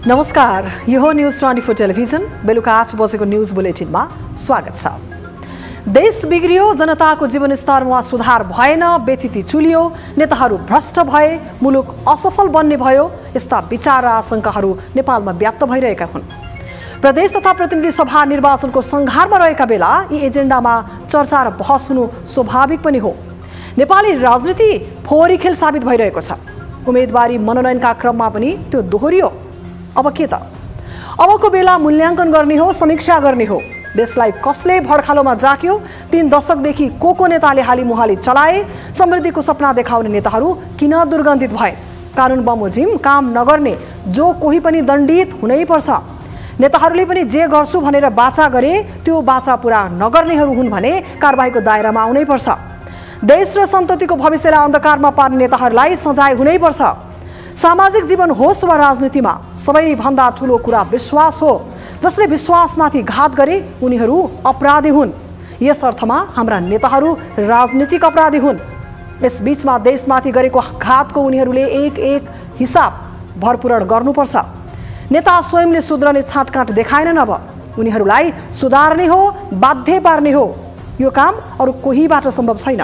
नमस्कार, यो हो न्यूज 24 टेलिभिजन। बेलुका 8 बजेको न्यूज बुलेटिनमा स्वागत छ। देश बिग्रियो, जनताको जीवनस्तरमा सुधार भएन, व्यथिति चुलियो, नेताहरू भ्रष्ट भए, मुलुक असफल बन्ने भयो, यस्ता विचार र आशंकाहरू नेपालमा व्याप्त भइरहेका हुन्। प्रदेश तथा प्रतिनिधि सभा निर्वाचनको संघारमा रहेका बेला यी एजेन्डामा चर्चा र बहस हुनु स्वाभाविक पनि हो। नेपाली राजनीति फोहोरी खेल साबित भइरहेको छ। उम्मेदवारी मनोनयनका क्रममा पनि त्यो दोहोरियो। अब के त? अबको बेला मूल्याङ्कन गर्ने हो, समीक्षा गर्ने हो। देशलाई कसले भड्खालोमा जाक्यो? 3 दशकदेखि को नेताले हालिमुहाली चलाए? समृद्धिको सपना देखाउने नेताहरू किन दुर्गन्धित भए? कानुन बमोजिम काम नगर्ने जो कोही पनि दण्डित हुनै पर्छ। नेताहरूले पनि जे गर्छु भनेर बाचा गरे त्यो बाचा पूरा नगर्नेहरू हुन् भने कारबाहीको दायरामा आउनै पर्छ। देश र सन्ततिको भविष्यलाई अन्धकारमा पार्ने नेताहरूलाई सजाय हुनै पर्छ। सामाजिक जीवन होस् वा राजनीतिमा सबैभन्दा ठुलो कुरा विश्वास हो। जसले विश्वासमाथि घात गरे उनीहरू अपराधी हुन्। यस अर्थमा हाम्रा नेताहरू राजनीतिक अपराधी हुन्। यस बीचमा देशमाथि गरेको घातको उनीहरूले एक हिसाब भरपूरण गर्नुपर्छ। नेता स्वयंले सुध्रने छाटकाट देखाएनन्। अब उनीहरूलाई सुधार्ने हो, बाध्य पार्ने हो। यो काम अरू कोहीबाट सम्भव छैन।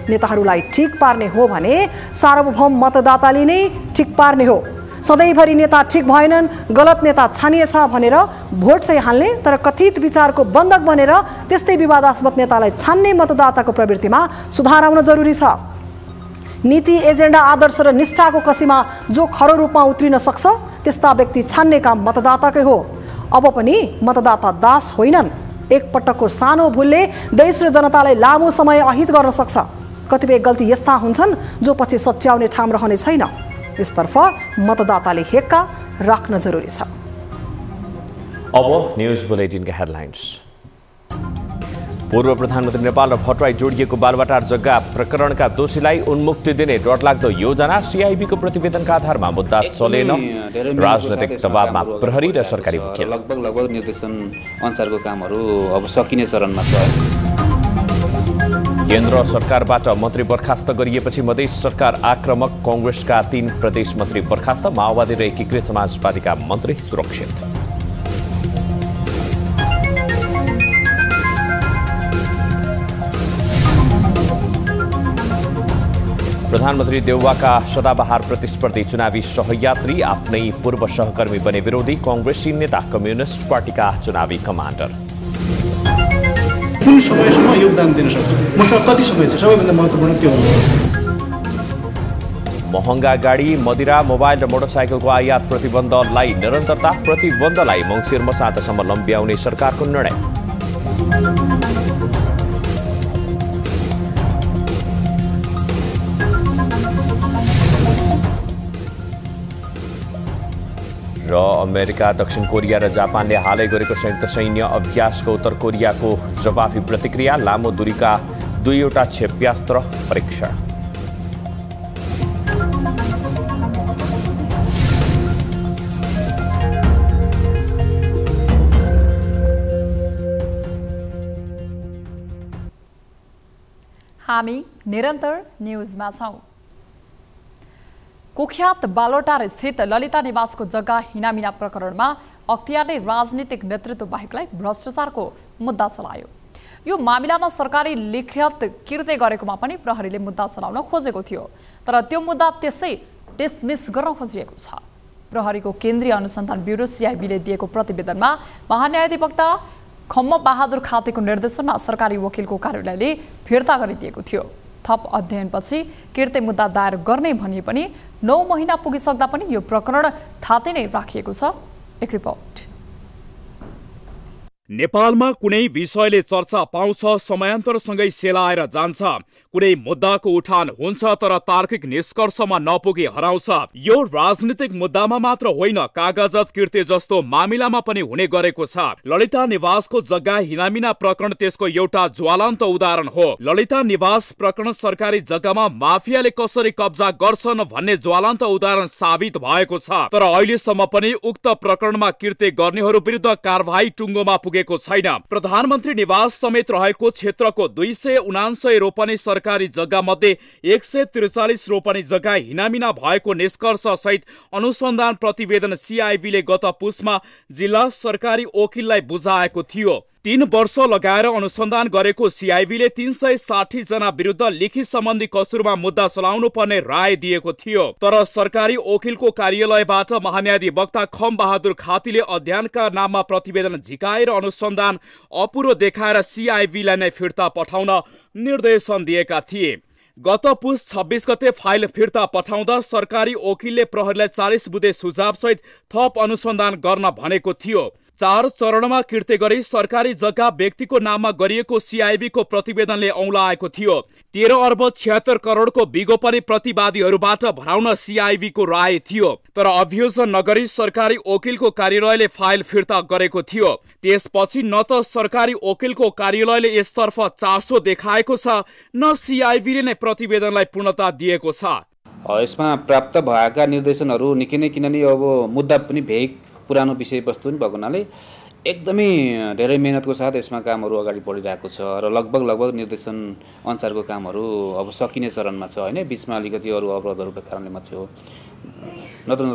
नेताहरूलाई ठीक पार्ने हो भने सार्वभौम मतदाताले नै ठीक पार्ने हो। सधैँभरि नेता ठीक भएनन्, गलत नेता छानिएछ भनेर भोट चाहिँ हाल्ने, तर कथित विचारको बन्धक बनेर त्यस्तै विवादास्पद नेतालाई छान्ने मतदाताको प्रवृत्तिमा सुधार आउन जरुरी छ। नीति, एजेन्डा, आदर्श र निष्ठाको कसीमा जो खरो रूपमा उत्रिन सक्छ त्यस्ता व्यक्ति छान्ने काम मतदाताकै हो। अब पनि मतदाता दास होइनन्। एकपटकको सानो भुलले देश र जनतालाई लामो समय अहित गर्न सक्छ। कतिपय गल्ती यस्ता हुन्छन् जो पछि सच्याउने ठाउँ रहने छैन। यसतर्फ मतदाताले हेक्का राख्न जरुरी छ। अब न्यूज बुलेटिनका हेडलाइन्स। पूर्व प्रधानमन्त्री नेपाल र भट्टराई जोडिएको बालुवाटार जग्गा प्रकरणका दोषीलाई उन्मुक्ति दिने डरलाग्दो योजना। सीआईबीको प्रतिवेदनका आधारमा मुद्दा चलेन। राजनैतिक दबावमा प्रहरी र सरकारी वकिल। लगभग निर्देशन अनुसारको कामहरू अब सकिने चरणमा छ। केन्द्र सरकारबाट मन्त्री बर्खास्त गरिएपछि मधेस सरकार आक्रामक। कांग्रेसका 3 प्रदेश मन्त्री बर्खास्त। माओवादी र एकीकृत समाजवादीका मन्त्री सुरक्षित। प्रधानमन्त्री देउवाका सदाबहार प्रतिस्पर्धी चुनावी सहयात्री आफ्नै पूर्व सहकर्मी बने विरोधी। कांग्रेसी नेता कम्युनिस्ट पार्टीका चुनावी कमान्डर। कुन समयसम्म योगदान दिन सक्छु, मसँग कति समय छ, सबैभन्दा महत्त्वपूर्ण त्यो हो। महँगा गाडी, मदिरा, मोबाइल र मोटरसाइकलको आयात प्रतिबन्धलाई निरन्तरता। प्रतिबन्धलाई मङ्सिर मसान्तसम्म लम्ब्याउने सरकारको निर्णय। र अमेरिका, दक्षिण कोरिया र जापानले हालै गरेको संयुक्त सैन्य अभ्यासको उत्तर कोरियाको जवाफी प्रतिक्रिया। लामो दूरीका 2वटा क्षेप्यास्त्र परीक्षण। हामी निरन्तर न्यूजमा छौं। कुख्यात बालोटार स्थित ललिता निवासको जग्गा हिनामिना प्रकरणमा अख्तियारले राजनीतिक नेतृत्व बाहेकलाई भ्रष्टाचारको मुद्दा चलायो। यो मामिलामा सरकारी लिखित किर्ते गरेकोमा पनि प्रहरीले मुद्दा चलाउन खोजेको थियो, तर त्यो मुद्दा त्यसै डिसमिस गर्न खोजिएको छ। प्रहरीको केन्द्रीय अनुसन्धान ब्युरो सीआईबीले दिएको प्रतिवेदनमा महान्यायाधिवक्ता खम्म बहादुर खातेको निर्देशनमा सरकारी वकिलको कार्यालयले फिर्ता गरिदिएको थियो। थप अध्ययनपछि किर्ते मुद्दा दायर गर्ने भनिए पनि 9 महिना पुगिसक्दा पनि यो प्रकरण थाती नै राखिएको छ। एक रिपोर्ट। नेपालमा कुनै विषयले चर्चा पाउँछ, समयान्तरसँगै सेलाएर जान्छ। कुनै मुद्दाको उठान हुन्छ तर तार्किक निष्कर्षमा नपुगी हराउँछ। यो राजनीतिक मुद्दामा मात्र होइन, कागजत कीर्ति जस्तो मामिलामा पनि हुने गरेको छ। ललिता निवासको जग्गा हिनामिना प्रकरण त्यसको एउटा ज्वलन्त उदाहरण हो। ललिता निवास प्रकरण सरकारी जग्गामा माफियाले कसरी कब्जा गर्छन् भन्ने ज्वलन्त उदाहरण साबित भएको छ। तर अहिलेसम्म पनि उक्त प्रकरणमा कृत्य गर्नेहरू विरुद्ध कारबाही टुङ्गोमा पुगेको छैन। प्रधानमन्त्री निवास समेत रहेको क्षेत्रको 279 रोपनी सरकारी जग्गा मध्ये 143 रोपनी जग्गा हिनामिना भएको निष्कर्ष सहित अनुसन्धान प्रतिवेदन सीआईबीले गत पुसमा जिल्ला सरकारी वकिललाई बुझाएको थियो। 3 वर्ष लगाएर अनुसन्धान गरेको सीआईबीले 360 जना विरुद्ध लिखित सम्बन्धी कसुरमा मुद्दा चलाउनु पर्ने राय दिएको थियो। तर सरकारी वकिलको कार्यालयबाट महान्यायाधिवक्ता खम बहादुर खातीले अध्ययनका नाममा प्रतिवेदन झिकाएर अनुसन्धान अपुरो देखाएर सीआईबीलाई नै फिर्ता पठाउन निर्देशन दिएका थिए। गत पुस 26 गते फाइल फिर्ता पठाउँदा सरकारी वकिलले प्रहरीलाई 40 बुँदे सुझावसहित थप अनुसन्धान गर्न भनेको थियो। 4 चरणमा कृत्य गरी सरकारी जग्गा व्यक्तिको नाममा गरिएको सीआईबीको प्रतिवेदनले औँलाएको थियो। 13 अर्ब 76 करोडको बिगो पनि प्रतिवादीहरूबाट भराउन सीआईबीको राय थियो। तर अभियोजन नगरी सरकारी वकिलको कार्यालयले फाइल फिर्ता गरेको थियो। त्यसपछि न त सरकारी वकिलको कार्यालयले यसतर्फ चासो देखाएको छ, न सीआईबीले नै प्रतिवेदनलाई पूर्णता दिएको छ। यसमा प्राप्त भएका निर्देशनहरू निकै नै, किनभने अब मुद्दा पनि भेग पुरानो विषयवस्तु पनि भएको हुनाले एकदमै धेरै मेहनतको साथ यसमा कामहरू अगाडि बढिरहेको छ र लगभग निर्देशन अनुसारको कामहरू अब सकिने चरणमा छ हैन। बीचमा अलिकति अरू अवरोधहरूका कारणले मात्रै हो, नत्र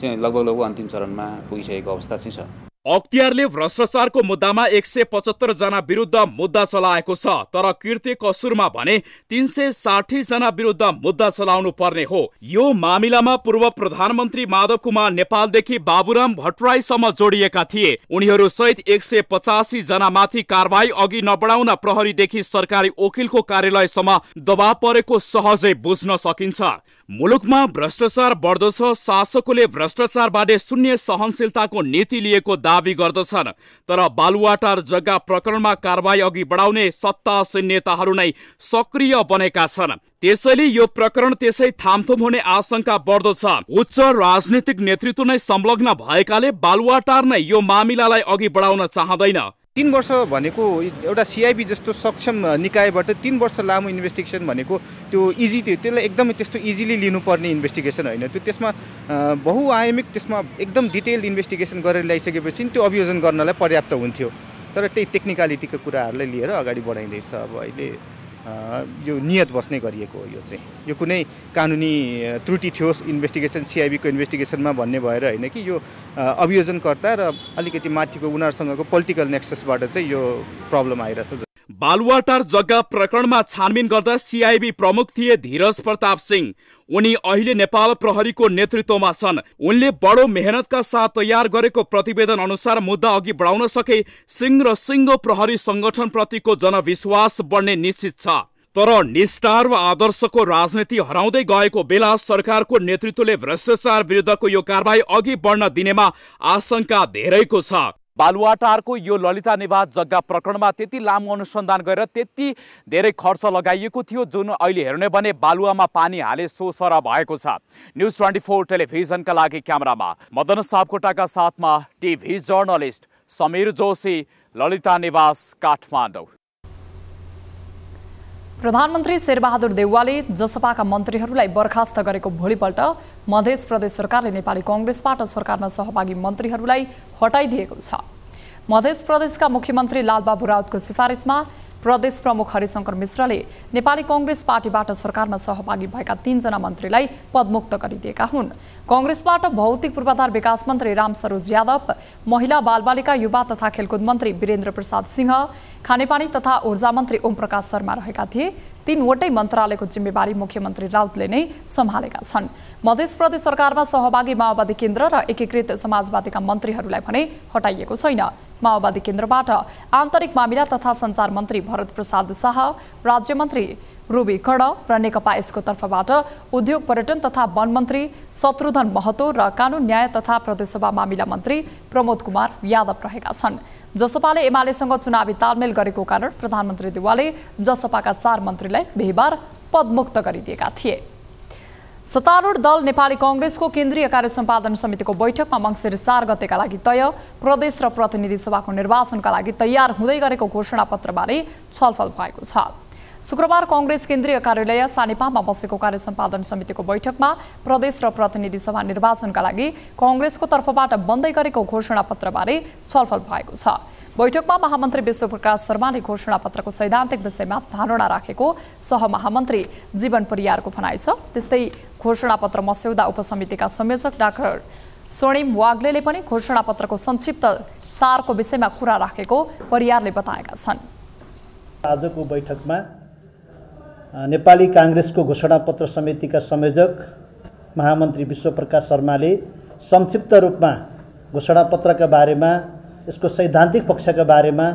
चाहिँ लगभग अन्तिम चरणमा पुगिसकेको अवस्था चाहिँ छ। अख्तियारले भ्रष्टाचारको मुद्दामा 175 जना विरुद्ध मुद्दा चलाएको छ। तर कृत्य कसुरमा भने 360 जना विरुद्ध मुद्दा चलाउनु पर्ने हो। यो मामिलामा पूर्व प्रधानमन्त्री माधव कुमार नेपालदेखि बाबुराम भट्टराईसम्म जोडिएका थिए। उनीहरू सहित 185 जना माथि कारबाही अघि नबढाउन प्रहरीदेखि सरकारी वकिलको कार्यालयसम्म दबाव परेको सहजै बुझ्न सकिन्छ। मुलुकमा भ्रष्टाचार बढ्दो छ। शासकले भ्रष्टाचारबारे शून्य सहनशीलताको नीति लिएको दावी गर्दछन्, तर बालुवाटार जग्गा प्रकरणमा कारबाही अघि बढाउने सत्तासीन नेताहरू नै सक्रिय बनेका छन्। त्यसैले यो प्रकरण त्यसै थामथुम हुने आशंका बढ्दो छ। उच्च राजनीतिक नेतृत्व नै संलग्न भएकाले बालुवाटार नै यो मामिलालाई अघि बढाउन चाहँदैन। 3 वर्ष भनेको एउटा सीआईबी जस्तो सक्षम निकायबाट 3 वर्ष लामो इन्भेस्टिगेसन भनेको त्यो इजी थियो। त्यसलाई एकदमै त्यस्तो इजिली लिनुपर्ने इन्भेस्टिगेसन होइन। त्यो त्यसमा बहुआयामिक, त्यसमा एकदम डिटेल्ड इन्भेस्टिगेसन गरेर ल्याइसकेपछि त्यो अभियोजन गर्नलाई पर्याप्त हुन्थ्यो। तर त्यही टेक्निकलिटीका कुराहरूलाई लिएर अगाडि बढाइँदैछ। अब अहिले यो नियत बस्ने गरिएको हो। यो चाहिँ यो कुनै कानुनी त्रुटि थियो इन्भेस्टिगेसन, सीआईबीको इन्भेस्टिगेसनमा भन्ने भएर होइन कि यो अभियोजनकर्ता र अलिकति माथिको उनीहरूसँगको पोलिटिकल नेक्ससबाट चाहिँ यो प्रब्लम आइरहेछ। बालुवाटार जग्गा प्रकरणमा छानबिन गर्दा सीआईबी प्रमुख थिए धीरज प्रताप सिंह। उनी अहिले नेपाल प्रहरीको नेतृत्वमा छन्। उनले बडो मेहनतका साथ तयार गरेको प्रतिवेदन अनुसार मुद्दा अघि बढाउन सके सिंह र सिंह प्रहरी संगठनप्रतिको जनविश्वास बढ्ने निश्चित छ। तर निष्ठा र आदर्शको राजनीति हराउँदै गएको बेला सरकारको नेतृत्वले भ्रष्टाचार विरुद्धको यो कारबाही अघि बढ्न दिनेमा आशंका धेरैको छ। बालुवाटारको यो ललिता निवास जग्गा प्रकरणमा त्यति लामो अनुसन्धान गरेर त्यति धेरै खर्च लगाइएको थियो, जुन अहिले हेर्ने भने बालुवामा पानी हाले सोसरा भएको छ। न्युज 24 टेलिभिजनका लागि क्यामेरामा मदन सापकोटाका साथमा टिभी जर्नलिस्ट समीर जोशी, ललिता निवास, काठमाडौँ। प्रधानमन्त्री शेरबहादुर देउवाले जसपाका मन्त्रीहरूलाई बर्खास्त गरेको भोलिपल्ट मध्य प्रदेश सरकारले नेपाली कांग्रेसबाट सरकारमा सहभागी मन्त्रीहरूलाई हटाइदिएको छ। मध्य प्रदेशका मुख्यमन्त्री लालबाबु राउतको सिफारिसमा प्रदेश प्रमुख हरिशंकर मिश्रले नेपाली कांग्रेस पार्टीबाट सरकारमा सहभागी भएका 3 जना मन्त्रीलाई पदमुक्त गरिदिएका हुन्। कांग्रेसबाट भौतिक पूर्वाधार विकास मन्त्री रामसरोज यादव, महिला बालबालिका युवा तथा खेलकुद मन्त्री वीरेन्द्र प्रसाद सिंह, खानेपानी तथा ऊर्जा मन्त्री ओम प्रकाश शर्मा रहेका थिए। 3वटै मन्त्रालयको जिम्मेवारी मुख्यमन्त्री राउतले नै सम्हालेका छन्। मध्य प्रदेश सरकारमा सहभागी माओवादी केन्द्र र एकीकृत समाजवादीका मन्त्रीहरूलाई भने हटाइएको छैन। माओवादी केन्द्रबाट आन्तरिक मामिला तथा सञ्चार मन्त्री भरत प्रसाद शाह, राज्य मन्त्री रुबी कर्ण र नेकपा यसको तर्फबाट उद्योग पर्यटन तथा वन मन्त्री शत्रुघ्न महतो र कानुन न्याय तथा प्रदेशसभा मामिला मन्त्री प्रमोद कुमार यादव रहेका छन्। जसपाले एमालेसँग चुनावी तालमेल गरेको कारण प्रधानमन्त्री देउवाले जसपाका 4 मन्त्रीलाई बिहीबार पदमुक्त गरिदिएका थिए। सत्तारूढ दल नेपाली कांग्रेसको केन्द्रीय कार्य सम्पादन समितिको बैठकमा मङ्सिर 4 गतेका लागि तय प्रदेश र प्रतिनिधि सभाको निर्वाचनका लागि तयार हुँदै गरेको घोषणापत्रबारे छलफल भएको छ। शुक्रबार कांग्रेस केन्द्रीय कार्यालय सानेपामा बसेको कार्य सम्पादन समितिको बैठकमा प्रदेश र प्रतिनिधि सभा निर्वाचनका लागि कांग्रेसको तर्फबाट बन्दै गरेको घोषणापत्रबारे छलफल भएको छ। बैठकमा महामन्त्री विश्वप्रकाश शर्माले घोषणापत्रको सैद्धान्तिक विषयमा धारणा राखेको सहमहामन्त्री जीवन परियारको भनाइ छ। त्यस्तै घोषणापत्र मस्यौदा उपसमितिका संयोजक डाक्टर स्वर्णिम वाग्लेले पनि घोषणापत्रको संक्षिप्त सारको विषयमा कुरा राखेको परियारले बताएका छन्। आजको बैठकमा नेपाली कांग्रेसको घोषणापत्र समितिका संयोजक महामन्त्री विश्वप्रकाश शर्माले संक्षिप्त रूपमा घोषणापत्रका बारेमा यसको सैद्धान्तिक पक्षका बारेमा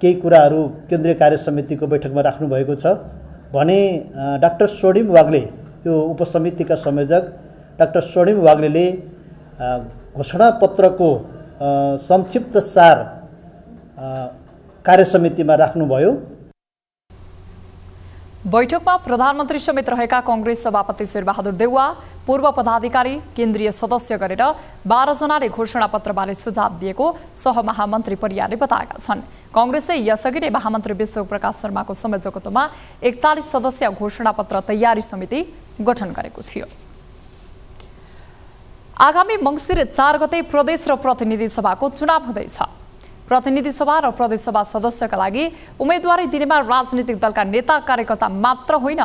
केही कुराहरू केन्द्रीय कार्य समितिको बैठकमा राख्नुभएको छ भने डाक्टर स्वर्णिम वाग्ले यो उपसमितिका संयोजक डाक्टर स्वर्णिम वाग्लेले घोषणापत्रको संक्षिप्त सार कार्य समितिमा राख्नुभयो। बैठकमा प्रधानमन्त्री समेत रहेका कांग्रेस सभापति शेरबहादुर देउवा, पूर्व पदाधिकारी, केन्द्रीय सदस्य गरेर 12 जनाले घोषणापत्रबारे सुझाव दिएको सहमहामन्त्री परियारले बताएका छन्। कांग्रेसले यसअघि नै महामन्त्री विश्वप्रकाश शर्माको संयोजकत्वमा 41 सदस्यीय घोषणापत्र तयारी समिति गठन गरेको थियो। आगामी मङ्सिर 4 गते प्रदेश र प्रतिनिधि सभाको चुनाव हुँदैछ। प्रतिनिधि सभा र प्रदेश सभा सदस्यका लागि उम्मेदवारी दिनेमा राजनीतिक दलका नेता कार्यकर्ता मात्र होइन,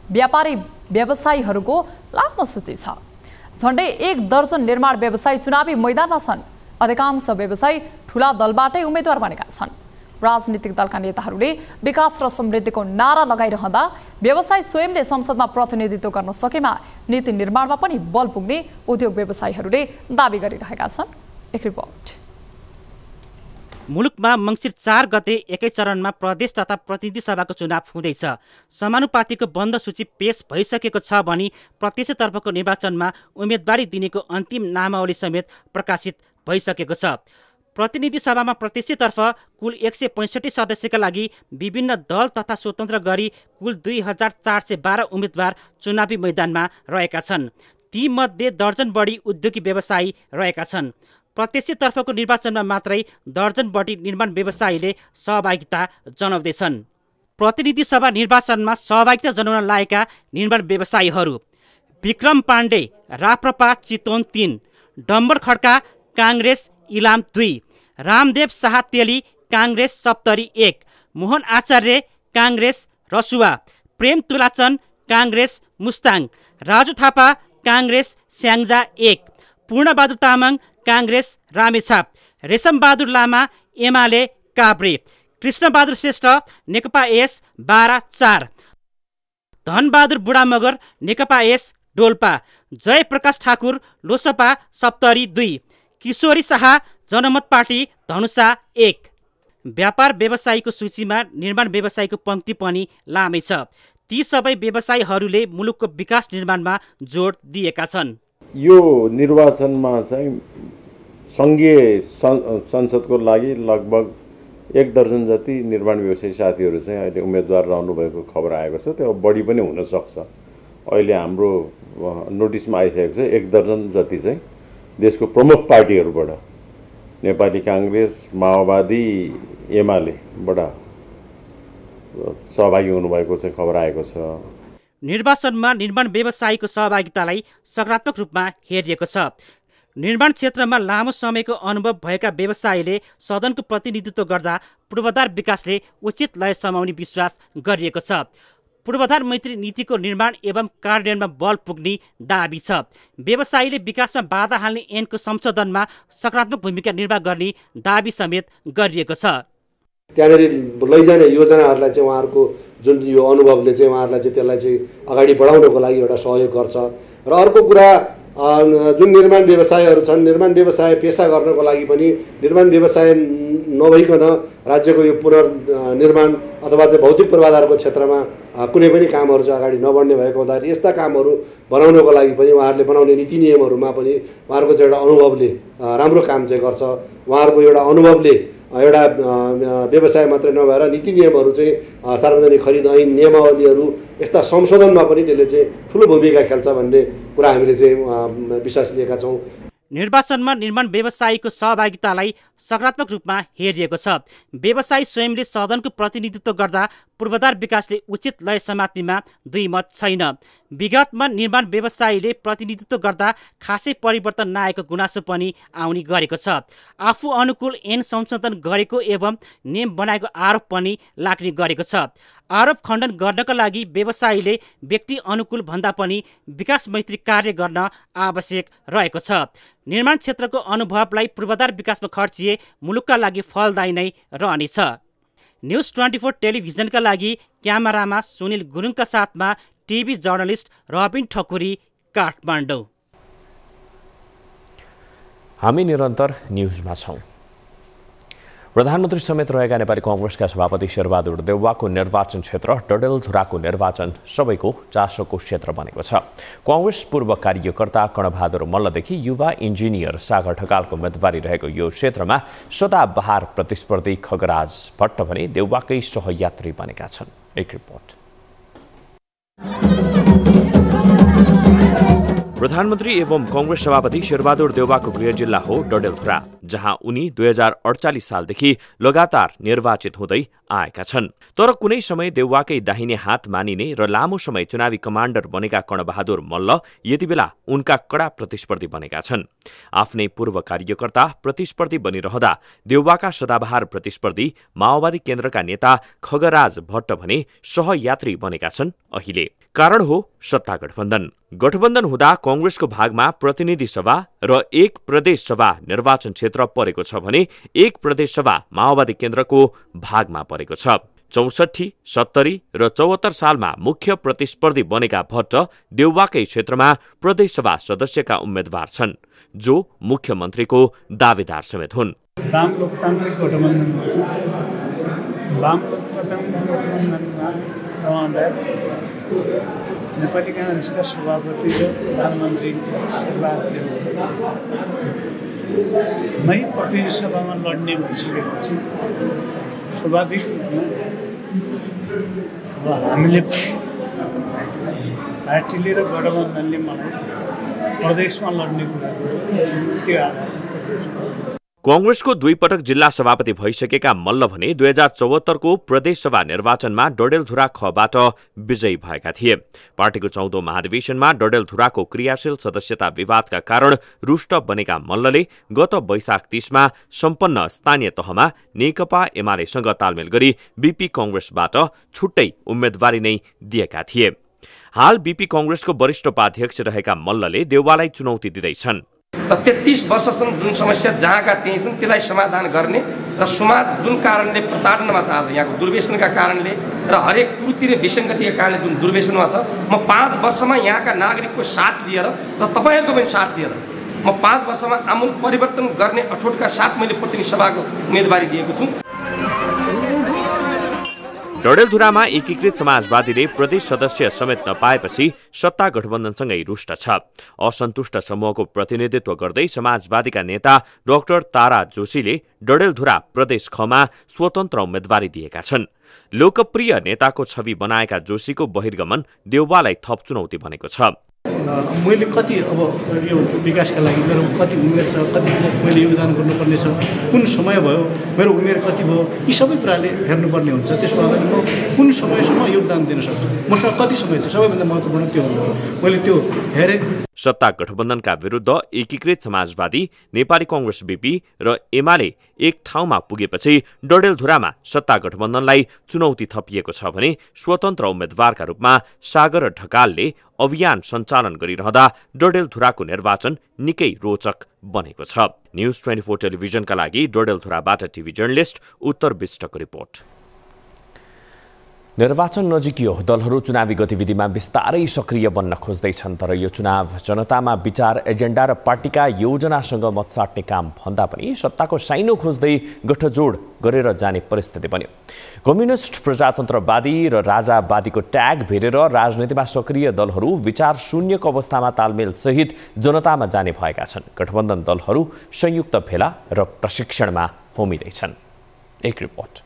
व्यापारी व्यवसायीहरूको लामो सूची छ। झण्डै 1 दर्जन निर्माण व्यवसायी चुनावी मैदानमा छन्। अधिकांश व्यवसायी ठूला दलबाटै उम्मेदवार बनेका छन्। राजनीतिक दलका नेताहरूले विकास र समृद्धिको नारा लगाइरहँदा व्यवसायी स्वयंले संसदमा प्रतिनिधित्व गर्न सकेमा नीति निर्माणमा पनि बल पुग्ने उद्योग व्यवसायीहरूले दाबी गरिरहेका छन्। एक रिपोर्ट। मुलुकमा मङ्सिर 4 गते एकै चरणमा प्रदेश तथा प्रतिनिधि सभाको चुनाव हुँदैछ। समानुपातिको बन्द सूची पेश भइसकेको छ भने प्रत्यक्षतर्फको निर्वाचनमा उम्मेदवारी दिनेको अन्तिम नामावली समेत प्रकाशित भइसकेको छ। प्रतिनिधि सभामा प्रत्यक्षतर्फ कुल 165 सदस्यका लागि विभिन्न दल तथा स्वतन्त्र गरी कुल 2412 उम्मेदवार चुनावी मैदानमा रहेका छन्। तीमध्ये दर्जन बढी उद्योगी व्यवसायी रहेका छन्। प्रत्यक्षतर्फको निर्वाचनमा मात्रै दर्जन बढी निर्माण व्यवसायीले सहभागिता जनाउँदैछन्। प्रतिनिधि सभा निर्वाचनमा सहभागिता जनाउन लागेका निर्माण व्यवसायीहरू: विक्रम पाण्डे, राप्रपा चितवन 3, डम्बर खड्का काङ्ग्रेस इलाम 2, रामदेव शाह तेली काङ्ग्रेस सप्तरी 1, मोहन आचार्य काङ्ग्रेस रसुवा, प्रेम तुलाचन काङ्ग्रेस मुस्ताङ, राजु थापा काङ्ग्रेस स्याङ्जा 1, पूर्णबहादुर तामाङ काङ्ग्रेस रामेछाप, रेशमबहादुर लामा एमाले काभ्रे, कृष्णबहादुर श्रेष्ठ नेकपा एस 12-4, धनबहादुर बुढामगर नेकपा एस डोल्पा, जयप्रकाश ठाकुर लोसपा सप्तरी 2, किशोरी शाह जनमत पार्टी धनुषा 1। व्यापार व्यवसायीको सूचीमा निर्माण व्यवसायीको पङ्क्ति पनि लामै छ। ती सबै व्यवसायीहरूले मुलुकको विकास निर्माणमा जोड दिएका छन्। यो निर्वाचनमा चाहिँ सङ्घीय संसदको लागि लगभग 1 दर्जन जति निर्माण व्यवसायी साथीहरू चाहिँ अहिले उम्मेदवार रहनुभएको खबर आएको छ। त्यो बढी पनि हुनसक्छ। अहिले हाम्रो नोटिसमा आइसकेको छ 1 दर्जन जति चाहिँ देशको प्रमुख पार्टीहरूबाट, नेपाली काङ्ग्रेस, माओवादी, एमालेबाट सहभागी हुनुभएको चाहिँ खबर आएको छ। निर्वाचनमा निर्माण व्यवसायीको सहभागितालाई सकारात्मक रूपमा हेरिएको छ। निर्माण क्षेत्रमा लामो समयको अनुभव भएका व्यवसायीले सदनको प्रतिनिधित्व गर्दा पूर्वाधार विकासले उचित लय समाउने विश्वास गरिएको छ। पूर्वाधार मैत्री नीतिको निर्माण एवं कार्यान्वयनमा बल पुग्ने दाबी छ। व्यवसायीले विकासमा बाधा हाल्ने ऐनको संशोधनमा सकारात्मक भूमिका निर्वाह गर्ने दाबी समेत गरिएको छ। त्यहाँनिर लैजाने योजनाहरूलाई चाहिँ उहाँहरूको जुन यो अनुभवले चाहिँ उहाँहरूलाई चाहिँ त्यसलाई चाहिँ अगाडि बढाउनको लागि एउटा सहयोग गर्छ। र अर्को कुरा जुन निर्माण व्यवसायहरू छन्, निर्माण व्यवसाय पेसा गर्नको लागि पनि निर्माण व्यवसाय नभइकन राज्यको यो पुनर्निर्माण अथवा त्यो भौतिक पूर्वाधारको क्षेत्रमा कुनै पनि कामहरू चाहिँ अगाडि नबढ्ने भएको हुँदाखेरि यस्ता कामहरू बनाउनको लागि पनि उहाँहरूले बनाउने नीति नियमहरूमा पनि उहाँहरूको चाहिँ एउटा अनुभवले राम्रो काम चाहिँ गर्छ। उहाँहरूको एउटा अनुभवले एउटा व्यवसाय मात्रै नभएर नीति नियमहरू चाहिँ सार्वजनिक खरिद ऐन नियमावलीहरू यस्ता संशोधनमा पनि त्यसले चाहिँ ठुलो भूमिका खेल्छ भन्ने कुरा हामीले चाहिँ विश्वास लिएका छौँ। निर्वाचनमा निर्माण व्यवसायीको सहभागितालाई सकारात्मक रूपमा हेरिएको छ। व्यवसायी स्वयंले सदनको प्रतिनिधित्व गर्दा पूर्वाधार विकासले उचित लय समात्नेमा दुई मत छैन। विगतमा निर्माण व्यवसायीले प्रतिनिधित्व गर्दा खासै परिवर्तन नआएको गुनासो पनि आउने गरेको छ। आफू अनुकूल ऐन संशोधन गरेको एवं नियम बनाएको आरोप पनि लाग्ने गरेको छ। आरोप खण्डन गर्नका लागि व्यवसायीले व्यक्ति अनुकूल भन्दा पनि विकास मैत्री कार्य गर्न आवश्यक रहेको छ। निर्माण क्षेत्रको अनुभवलाई पूर्वाधार विकासमा खर्चिए मुलुकका लागि फलदायी नै रहनेछ। न्युज 24 टेलिभिजनका लागि क्यामेरामा सुनिल गुरुङका साथमा टिभी जर्नलिस्ट रबिन ठकुरी, काठमाडौँ। हामी निरन्तर न्युजमा छौँ। प्रधानमन्त्री समेत रहेका नेपाली कांग्रेसका सभापति शेरबहादुर देउवाको निर्वाचन क्षेत्र डडेलधुराको निर्वाचन सबैको चासोको क्षेत्र बनेको छ। कांग्रेस पूर्व कार्यकर्ता कर्णबहादुर मल्लदेखि युवा इन्जिनियर सागर ढकालको उम्मेदवारी रहेको यो क्षेत्रमा सदाबहार प्रतिस्पर्धी खगराज भट्ट भने देउवाकै सहयात्री बनेका छन्। एक रिपोर्ट। प्रधानमन्त्री एवं कांग्रेस सभापति शेरबहादुर देउवाको गृह जिल्ला हो डडेलधुरा, जहाँ उनी 2048 सालदेखि लगातार निर्वाचित हुँदै आएका छन्। तर कुनै समय देउवाकै दाहिने हात मानिने र लामो समय चुनावी कमान्डर बनेका कर्णबहादुर मल्ल यति बेला उनका कडा प्रतिस्पर्धी बनेका छन्। आफ्नै पूर्व कार्यकर्ता प्रतिस्पर्धी बनिरहँदा देउवाका सदाबहार प्रतिस्पर्धी माओवादी केन्द्रका नेता खगराज भट्ट भने सहयात्री बनेका छन्। अहिले कारण हो सत्ता गठबन्धन। गठबन्धन हुँदा कांग्रेसको भागमा प्रतिनिधि सभा र एक प्रदेश सभा निर्वाचन क्षेत्र परेको छ भने एक प्रदेश सभा माओवादी केन्द्रको भागमा परेको छ। 64, 70 र 74 सालमा मुख्य प्रतिस्पर्धी बनेका भट्ट देउवाकै क्षेत्रमा प्रदेश सभा सदस्यका उम्मेद्वार छन्, जो मुख्यमन्त्रीको दावेदार समेत हुन्। वाम लोकतान्त्रिक गठबन्धनमा वाम लोकतान्त्रिक गठबन्धनमा रहँदा नेपाली कांग्रेसका सभापति र प्रधानमन्त्री शेरबहादुर नै प्रतिनिधि सभामा लड्ने भइसकेपछि स्वाभाविक रूपमा हामीले पनि पार्टीले र गठबन्धनले मलाई प्रदेशमा लड्ने कुराको त्यो आधार। कांग्रेसको 2 पटक जिल्ला सभापति भइसकेका मल्ल भने 2074 को प्रदेश सभा निर्वाचनमा डडेलधुरा खबाट विजयी भएका थिए। पार्टीको 14औं महाधिवेशनमा डडेलधुराको क्रियाशील सदस्यता विवादका कारण रुष्ट बनेका मल्लले गत वैशाख 30 मा सम्पन्न स्थानीय तहमा नेकपा एमालेसँग तालमेल गरी बीपी कांग्रेसबाट छुट्टै उम्मेदवारी नै दिएका थिए। हाल बीपी कांग्रेसको वरिष्ठ उपाध्यक्ष रहेका मल्लले देउवालाई चुनौती दिँदैछन्। 33 वर्षसम्म जुन समस्या जहाँका त्यही छन् त्यसलाई समाधान गर्ने र समाज जुन कारणले प्रताडनामा छ, आज यहाँको दुर्व्यसनका कारणले र हरेक कुरीति र विसङ्गतिका कारणले जुन दुर्व्यसनमा छ, म 5 वर्षमा यहाँका नागरिकको साथ लिएर र तपाईँहरूको पनि साथ लिएर म 5 वर्षमा आमूल परिवर्तन गर्ने अठोटका साथ मैले प्रतिनिधि सभाको उम्मेदवारी दिएको छु। डडेलधुरामा एकीकृत समाजवादीले प्रदेश सदस्य समेत नपाएपछि सत्ता गठबन्धनसँगै रुष्ट छ। असन्तुष्ट समूहको प्रतिनिधित्व गर्दै समाजवादीका नेता डाक्टर तारा जोशीले डडेलधुरा प्रदेश खमा स्वतन्त्र उम्मेदवारी दिएका छन्। लोकप्रिय नेताको छवि बनाएका जोशीको बहिर्गमन देउवालाई थप चुनौती बनेको छ। मैले कति अब यो विकासका लागि मेरो कति उमेर छ, कति मैले योगदान गर्नुपर्ने छ, कुन समय भयो, मेरो उमेर कति भयो, यी सबै कुराले हेर्नुपर्ने हुन्छ। त्यसको अगाडि म कुन समयसम्म योगदान दिन सक्छु, मसँग कति समय छ, सबैभन्दा महत्त्वपूर्ण त्यो हो। मैले त्यो हेरेँ। सत्ता गठबन्धनका विरुद्ध एकीकृत समाजवादी, नेपाली कांग्रेस बीपी र एमाले एक ठाउँमा पुगेपछि डडेलधुरामा सत्ता गठबन्धनलाई चुनौती थपिएको छ भने स्वतन्त्र उम्मेद्वारका रूपमा सागर ढकालले अभियान सञ्चालन गरिरहँदा डडेलधुराको निर्वाचन निकै रोचक बनेको छ। न्युज 24 टेलिभिजनका लागि डडेलधुराबाट टिभी जर्नलिस्ट उत्तर विष्टको रिपोर्ट। निर्वाचन नजिकियो, दलहरू चुनावी गतिविधिमा बिस्तारै सक्रिय बन्न खोज्दैछन्। तर यो चुनाव जनतामा विचार, एजेन्डा र पार्टीका योजनासँग मत साट्ने काम भन्दा पनि सत्ताको साइनो खोज्दै गठजोड गरेर जाने परिस्थिति बन्यो। कम्युनिस्ट, प्रजातन्त्रवादी र राजावादीको ट्याग भेरेर राजनीतिमा सक्रिय दलहरू विचार शून्यको अवस्थामा तालमेल सहित जनतामा जाने भएका छन्। गठबन्धन दलहरू संयुक्त भेला र प्रशिक्षणमा होमिँदैछन्। एक रिपोर्ट।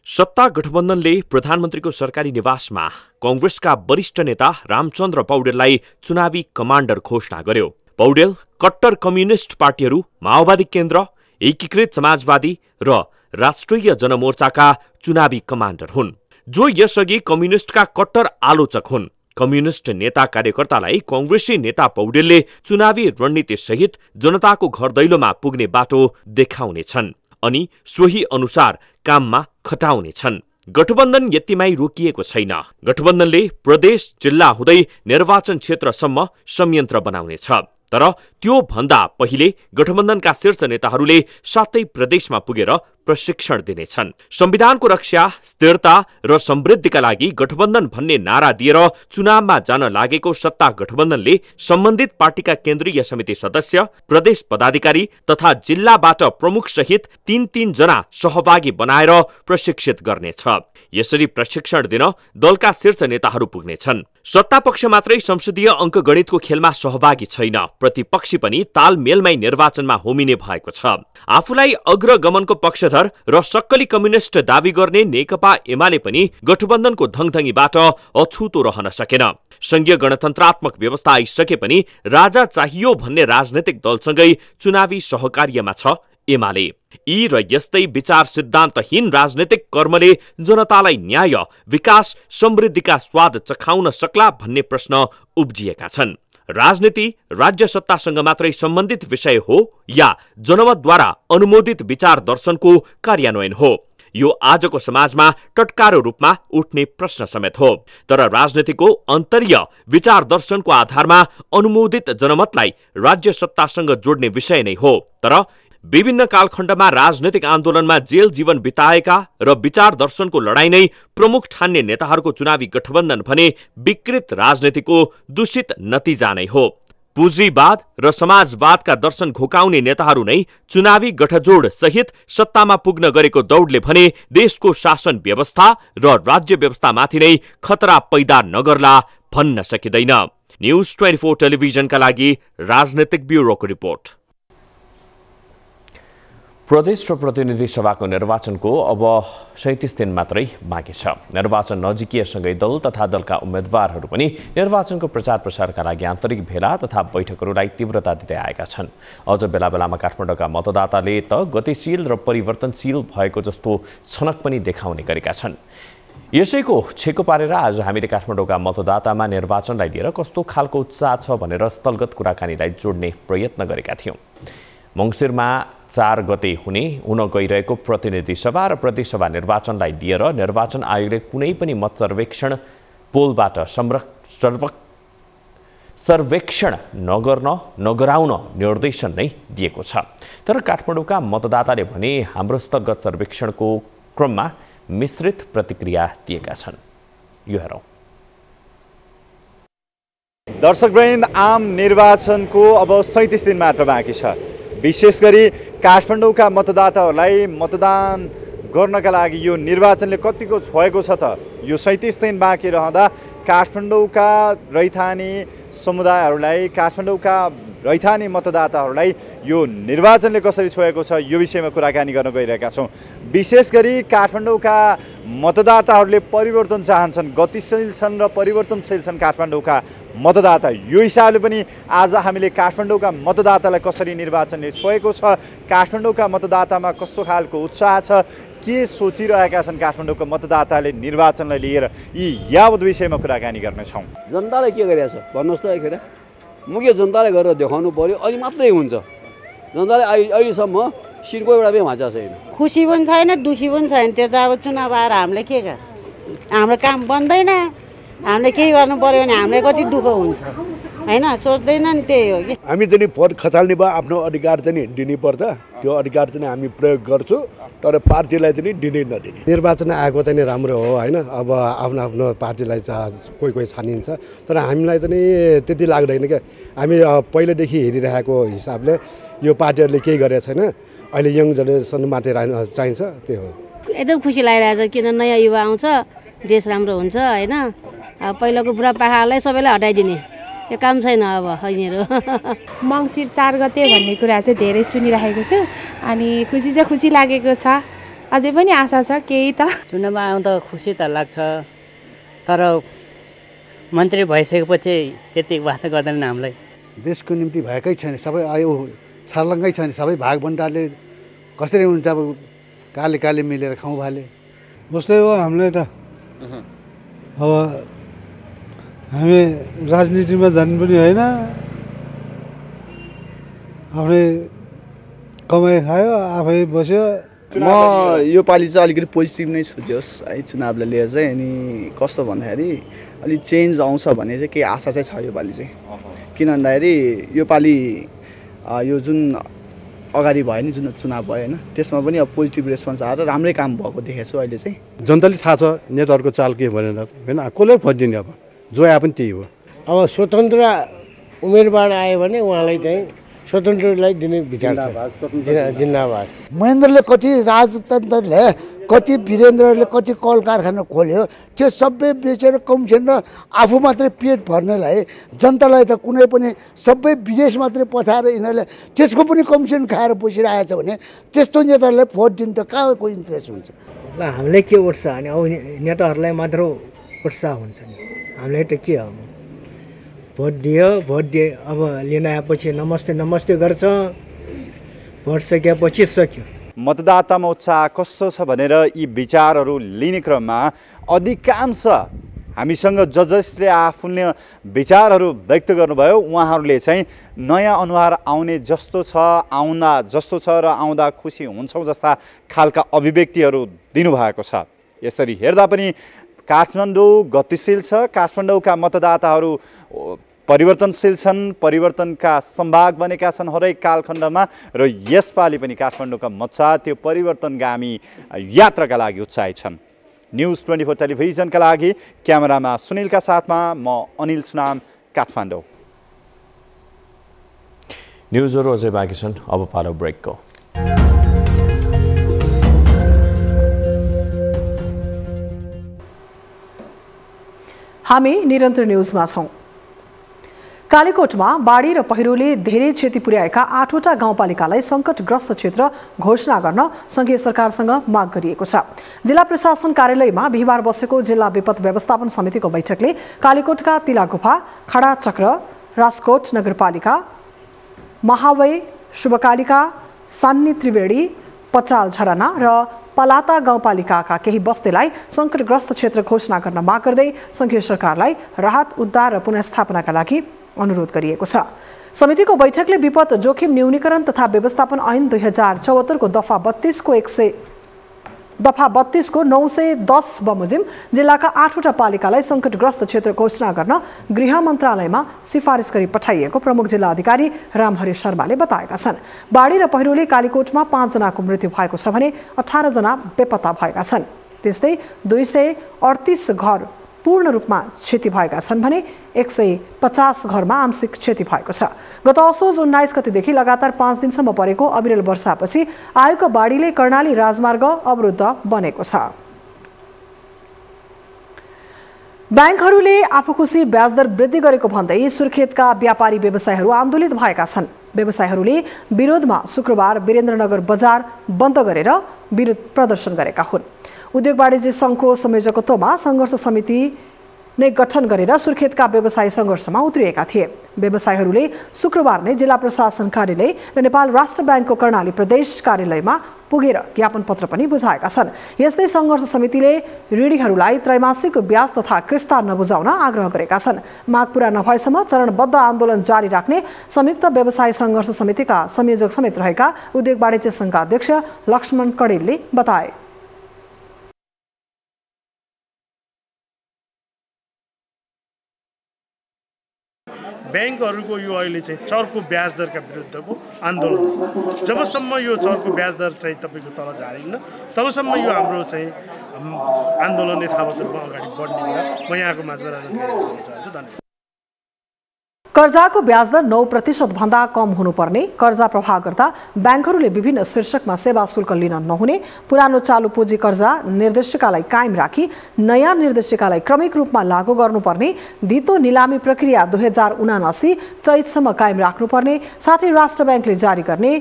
सत्ता गठबन्धनले प्रधानमन्त्रीको सरकारी निवासमा कांग्रेसका वरिष्ठ नेता रामचन्द्र पौडेललाई चुनावी कमान्डर घोषणा गर्यो। पौडेल कट्टर कम्युनिस्ट पार्टीहरू माओवादी केन्द्र, एकीकृत समाजवादी र राष्ट्रिय जनमोर्चाका चुनावी कमान्डर हुन्, जो यसअघि कम्युनिस्टका कट्टर आलोचक हुन्। कम्युनिस्ट नेता कार्यकर्तालाई कांग्रेसी नेता पौडेलले चुनावी रणनीति सहित जनताको घर दैलोमा पुग्ने बाटो देखाउनेछन् अनि सोही अनुसार काममा खटाउनेछन्। गठबन्धन यतिमै रोकिएको छैन। गठबन्धनले प्रदेश, जिल्ला हुँदै निर्वाचन क्षेत्रसम्म संयन्त्र बनाउनेछ। तर त्यो भन्दा पहिले गठबन्धनका शीर्ष नेताहरूले सातै प्रदेशमा पुगेर प्रशिक्षण दिनेछन्। संविधानको रक्षा, स्थिरता र समृद्धिका लागि गठबन्धन भन्ने नारा दिएर चुनावमा जान लागेको सत्ता गठबन्धनले सम्बन्धित पार्टीका केन्द्रीय समिति सदस्य, प्रदेश पदाधिकारी तथा जिल्लाबाट प्रमुख सहित 3-3 जना सहभागी बनाएर प्रशिक्षित गर्नेछ। यसरी प्रशिक्षण दिन दलका शीर्ष नेताहरू पुग्नेछन्। सत्तापक्ष मात्रै संसदीय अङ्कगणितको खेलमा सहभागी छैन, प्रतिपक्षी पनि तालमेलमै निर्वाचनमा होमिने भएको छ। आफूलाई अग्रगमनको पक्षधर र सक्कली कम्युनिस्ट दावी गर्ने नेकपा एमाले पनि गठबन्धनको धङधङीबाट अछुतो रहन सकेन। संघीय गणतन्त्रात्मक व्यवस्था आइसके पनि राजा चाहियो भन्ने राजनैतिक दलसँगै चुनावी सहकार्यमा छ एमाले। यी र यस्तै विचार सिद्धान्तहीन राजनैतिक कर्मले जनतालाई न्याय, विकास, समृद्धिका स्वाद चखाउन सक्ला भन्ने प्रश्न उब्जिएका छन्। राजनीति राज्य सत्तासँग मात्रै सम्बन्धित विषय हो या जनमतद्वारा अनुमोदित विचार दर्शनको कार्यान्वयन हो? यो आजको समाजमा टटकारो रूपमा उठ्ने प्रश्न समेत हो। तर राजनीतिको अन्तर्य विचार दर्शनको आधारमा अनुमोदित जनमतलाई राज्य सत्तासँग जोड्ने विषय नै हो। तर विभिन्न कालखण्डमा राजनैतिक आन्दोलनमा जेल जीवन बिताएका र विचार दर्शनको लडाईँ नै प्रमुख ठान्ने नेताहरूको चुनावी गठबन्धन भने विकृत राजनीतिको दूषित नतिजा नै हो। पुँजीवाद र समाजवादका दर्शन घोकाउने नेताहरू नै चुनावी गठजोड सहित सत्तामा पुग्न गरेको दौडले भने देशको शासन व्यवस्था र राज्य व्यवस्थामाथि नै खतरा पैदा नगर्ला भन्न सकिँदैन। न्यूज 24 टेलिभिजनका लागि राजनीतिक ब्युरोको रिपोर्ट। प्रदेश र प्रतिनिधि सभाको निर्वाचनको अब 37 दिन मात्रै बाँकी छ। निर्वाचन नजिकिएसँगै दल तथा दलका उम्मेद्वारहरू पनि निर्वाचनको प्रचार प्रसारका लागि आन्तरिक भेला तथा बैठकहरूलाई तीव्रता दिँदै आएका छन्। अझ बेला बेलामा काठमाडौँका मतदाताले त गतिशील र परिवर्तनशील भएको जस्तो छनक पनि देखाउने गरेका छन्। यसैको छेको पारेर आज हामीले काठमाडौँका मतदातामा निर्वाचनलाई लिएर कस्तो खालको उत्साह छ भनेर स्थलगत कुराकानीलाई जोड्ने प्रयत्न गरेका थियौँ। मङ्सिरमा 4 गते हुन गइरहेको प्रतिनिधि सभा र प्रदेशसभा निर्वाचनलाई लिएर निर्वाचन आयोगले कुनै पनि मत सर्वेक्षण पोलबाट सर्वेक्षण नगराउन निर्देशन नै दिएको छ। तर काठमाडौँका मतदाताले भने हाम्रो स्थलगत सर्वेक्षणको क्रममा मिश्रित प्रतिक्रिया दिएका छन्। यो हेरौँ। दर्शकवृन्द, आम निर्वाचनको अब 37 दिन मात्र बाँकी छ। विशेष गरी काठमाडौँका मतदाताहरूलाई मतदान गर्नका लागि यो निर्वाचनले कतिको छोएको छ त? यो 37 दिन बाँकी रहँदा काठमाडौँका रैथाने समुदायहरूलाई, काठमाडौँका रैथाने मतदाताहरूलाई यो निर्वाचनले कसरी छोएको छ यो विषयमा कुराकानी गर्न गइरहेका छौँ। विशेष गरी काठमाडौँका मतदाताहरूले परिवर्तन चाहन्छन्, गतिशील छन् र परिवर्तनशील छन् काठमाडौँका मतदाता। यो हिसाबले पनि आज हामीले काठमाडौँका मतदातालाई कसरी निर्वाचनले छोएको छ, काठमाडौँका मतदातामा कस्तो खालको उत्साह छ, के सोचिरहेका छन् काठमाडौँको मतदाताले निर्वाचनलाई लिएर, यी यावत विषयमा कुराकानी गर्नेछौँ। जनताले के गरिरहेछ भन्नुहोस् त एकखेर। मुख्य जनताले गरेर देखाउनु पर्यो, अनि मात्रै हुन्छ। जनताले अहिलेसम्म सिरको एउटा पनि भाँचा छैन, खुसी पनि छैन, दुखी पनि छैन। त्यो चाहिँ अब चुनाव आएर हामीले के गर, हाम्रो काम बन्दैन, हामीले केही गर्नु पर्यो भने हामीलाई कति दुःख हुन्छ होइन, सोच्दैन नि। त्यही हो कि हामी चाहिँ भोट खसाल्ने भयो, आफ्नो अधिकार चाहिँ दिनै पर्छ। त्यो अधिकार चाहिँ हामी प्रयोग गर्छौँ, तर पार्टीलाई चाहिँ दिनै नदिने। निर्वाचन आएको चाहिँ राम्रो हो होइन, अब आफ्नो आफ्नो पार्टीलाई कोही कोही छानिन्छ, तर हामीलाई चाहिँ त्यति लाग्दैन क्या। हामी पहिलेदेखि हेरिरहेको हिसाबले यो पार्टीहरूले केही गरेको छैन, अहिले यङ जेनेरेसन मात्रै चाहिन्छ, त्यही हो। एकदम खुसी लागिरहेछ, किन नयाँ युवा आउँछ, देश राम्रो हुन्छ होइन। अब पहिलाको बुढापाकालाई सबैलाई हटाइदिने यो काम छैन अब यिनीहरू मङ्सिर 4 गते भन्ने कुरा चाहिँ धेरै सुनिरहेको छु अनि खुसी चाहिँ खुसी लागेको छ अझै पनि आशा छ केही त चुनावमा आउँदा खुसी त लाग्छ तर मन्त्री भइसकेपछि त्यति वास्ता गर्दैन हामीलाई देशको निम्ति भएकै छैन सबै आयो छर्लङ्गै छैन सबै भागबन्डाले कसरी हुन्छ अब काले काले मिलेर खाउँ भाले जस्तै हो हामीलाई त अब हामी राजनीतिमा जानु पनि होइन आफ्नै कमाइ खायो आफै बस्यो म यो पालि चाहिँ अलिकति पोजिटिभ नै छु जोस् है चुनावलाई लिएर चाहिँ अनि कस्तो भन्दाखेरि अलिक चेन्ज आउँछ भन्ने चाहिँ केही आशा चाहिँ छ यो पालि चाहिँ किन भन्दाखेरि यो पालि यो जुन अगाडि भयो नि जुन चुनाव भयो होइन त्यसमा पनि अब पोजिटिभ रेस्पोन्स आएर राम्रै काम भएको देखेको छु अहिले चाहिँ जनताले थाहा छ नेताहरूको चाल के भनेर होइन कसले खोजिदिने अब जो आए पनि त्यही हो अब स्वतन्त्र उमेरबाट आयो भने उहाँलाई चाहिँ स्वतन्त्रलाई दिने विचार छ जिन्दाबाद महेन्द्रले कति राजतन्त्रले कति वीरेन्द्रले कति कल कारखाना खोल्यो त्यो सबै बेचेर कमिसन र आफू मात्रै पेट भर्नेलाई जनतालाई त कुनै पनि सबै विदेश मात्रै पठाएर यिनीहरूले त्यसको पनि कमिसन खाएर बसिरहेको छ भने त्यस्तो नेताहरूलाई भोट दिनु त कहाँको इन्ट्रेस्ट हुन्छ ल हामीलाई के उठ्छ अनि अब नेताहरूलाई मात्र उत्साह हुन्छ नि हामीलाई त के हो भोट दियो अब लिन आएपछि नमस्ते नमस्ते गर्छ भोट सकेपछि सक्यो मतदातामा उत्साह कस्तो छ भनेर यी विचारहरू लिने क्रममा अधिकांश हामीसँग जसले आफूले विचारहरू व्यक्त गर्नुभयो उहाँहरूले चाहिँ नयाँ अनुहार आउने जस्तो छ आउँदा जस्तो छ र आउँदा खुसी हुन्छौँ जस्ता खालका अभिव्यक्तिहरू दिनुभएको छ यसरी हेर्दा पनि काठमाडौँ गतिशील छ काठमाडौँका मतदाताहरू परिवर्तनशील छन् परिवर्तनका सम्भाग बनेका छन् हरेक कालखण्डमा र यसपालि पनि काठमाडौँका मतदाता त्यो परिवर्तनगामी यात्राका लागि उत्साहित छन् न्युज 24 टेलिभिजनका लागि क्यामेरामा सुनिलका साथमा म अनिल सुनाम काठमाडौँ न्युजहरू अझै बाँकी छन् अब पालो ब्रेकको हामी निरन्तर न्युजमा छौं कालीकोटमा बाढी र पहिरोले धेरै क्षति पुर्याएका 8वटा गाउँपालिकालाई संकटग्रस्त क्षेत्र घोषणा गर्न संघीय सरकारसँग माग गरिएको छ जिल्ला प्रशासन कार्यालयमा बिहिबार बसेको जिल्ला विपद व्यवस्थापन समितिको बैठकले कालीकोटका तिलागुफा खडा चक्र राजकोट नगरपालिका महावै शुभकालिका सान्नी त्रिवेणी पचाल झरना र पलाता गाउँपालिकाका केही बस्तीलाई संकटग्रस्त क्षेत्र घोषणा गर्न माग गर्दै संघीय सरकारलाई राहत उद्धार र पुनर्स्थापनाका लागि अनुरोध गरिएको छ समितिको बैठकले विपद जोखिम न्यूनीकरण तथा व्यवस्थापन ऐन 2074 को दफा 32 को 910 बमोजिम जिल्लाका 8वटा पालिकालाई संकटग्रस्त क्षेत्र घोषणा गर्न गृह मन्त्रालयमा सिफारिस गरी पठाइएको प्रमुख जिल्ला अधिकारी रामहरि शर्माले बताएका छन् बाढी र पहिरोले कालीकोटमा 5 जनाको मृत्यु भएको छ भने 18 जना बेपत्ता भएका छन् त्यस्तै 238 घर पूर्ण रूपमा क्षति भएका छन् भने 150 घरमा आंशिक क्षति भएको छ गत असोज 19 गतेदेखि लगातार 5 दिनसम्म परेको अविरल वर्षापछि आएको बाढीले कर्णाली राजमार्ग अवरुद्ध बनेको छ ब्याङ्कहरूले आफूखुसी ब्याजदर वृद्धि गरेको भन्दै सुर्खेतका व्यापारी व्यवसायीहरू आन्दोलित भएका छन् व्यवसायीहरूले विरोधमा शुक्रबार वीरेन्द्रनगर बजार बन्द गरेर विरोध प्रदर्शन गरेका हुन् उद्योग वाणिज्य संघको संयोजकत्वमा संघर्ष समिति नै गठन गरेर सुर्खेतका व्यवसायी संघर्षमा उत्रिएका थिए व्यवसायीहरूले शुक्रबार नै जिल्ला प्रशासन कार्यालय र नेपाल राष्ट्र ब्याङ्कको कर्णाली प्रदेश कार्यालयमा पुगेर ज्ञापन पत्र पनि बुझाएका छन् यस्तै संघर्ष समितिले ऋणीहरूलाई त्रैमासिक ब्याज तथा किस्ता नबुझाउन आग्रह गरेका छन् माग पूरा नभएसम्म चरणबद्ध आन्दोलन जारी राख्ने संयुक्त व्यवसायी संघर्ष समितिका संयोजक समेत रहेका उद्योग वाणिज्य संघका अध्यक्ष लक्ष्मण कडेलले बताए ब्याङ्कहरूको यो अहिले चाहिँ चर्को ब्याज दरका विरुद्धको आन्दोलन जबसम्म यो चर्को ब्याज दर चाहिँ तपाईँको तल झारिन्न तबसम्म यो हाम्रो चाहिँ आन्दोलन यथावत रूपमा अगाडि बढ्ने कुरा म यहाँको माझमा राख्न चाहन्छु धन्यवाद कर्जाको ब्याजदर 9% भन्दा कम हुनुपर्ने, कर्जा प्रवाह गर्दा ब्याङ्कहरूले विभिन्न शीर्षकमा सेवा शुल्क लिन नहुने, पुरानो चालु पुँजी कर्जा निर्देशिकालाई कायम राखी नयाँ निर्देशिकालाई क्रमिक रूपमा लागू गर्नुपर्ने, धितो निलामी प्रक्रिया 2079 चैतसम्म कायम राख्नुपर्ने, साथै राष्ट्र ब्याङ्कले जारी गर्ने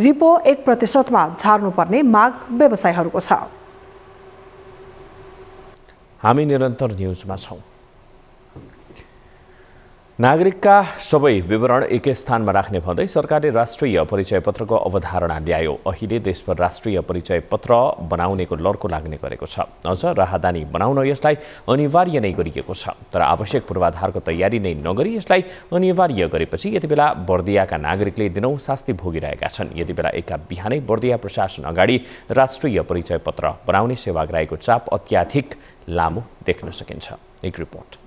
रिपो 1% मा झार्नुपर्ने माग व्यवसायीहरूको छ। हामी निरन्तर न्युजमा छौं। नागरिकका सबै विवरण एकै स्थानमा राख्ने भन्दै सरकारले राष्ट्रिय परिचय पत्रको अवधारणा ल्यायो। अहिले देशभर राष्ट्रिय परिचय पत्र बनाउनेको लड्को लाग्ने गरेको छ। अझ राहदानी बनाउन यसलाई अनिवार्य नै गरिएको छ। तर आवश्यक पूर्वाधारको तयारी नै नगरी यसलाई अनिवार्य गरेपछि यति बेला बर्दियाका नागरिकले दिनौं शास्ति भोगिरहेका छन्। यति बेला एका बिहानै बर्दिया प्रशासन अगाडि राष्ट्रिय परिचय पत्र बनाउने सेवाग्राहीको चाप अत्याधिक लामो देख्न सकिन्छ। एक रिपोर्ट।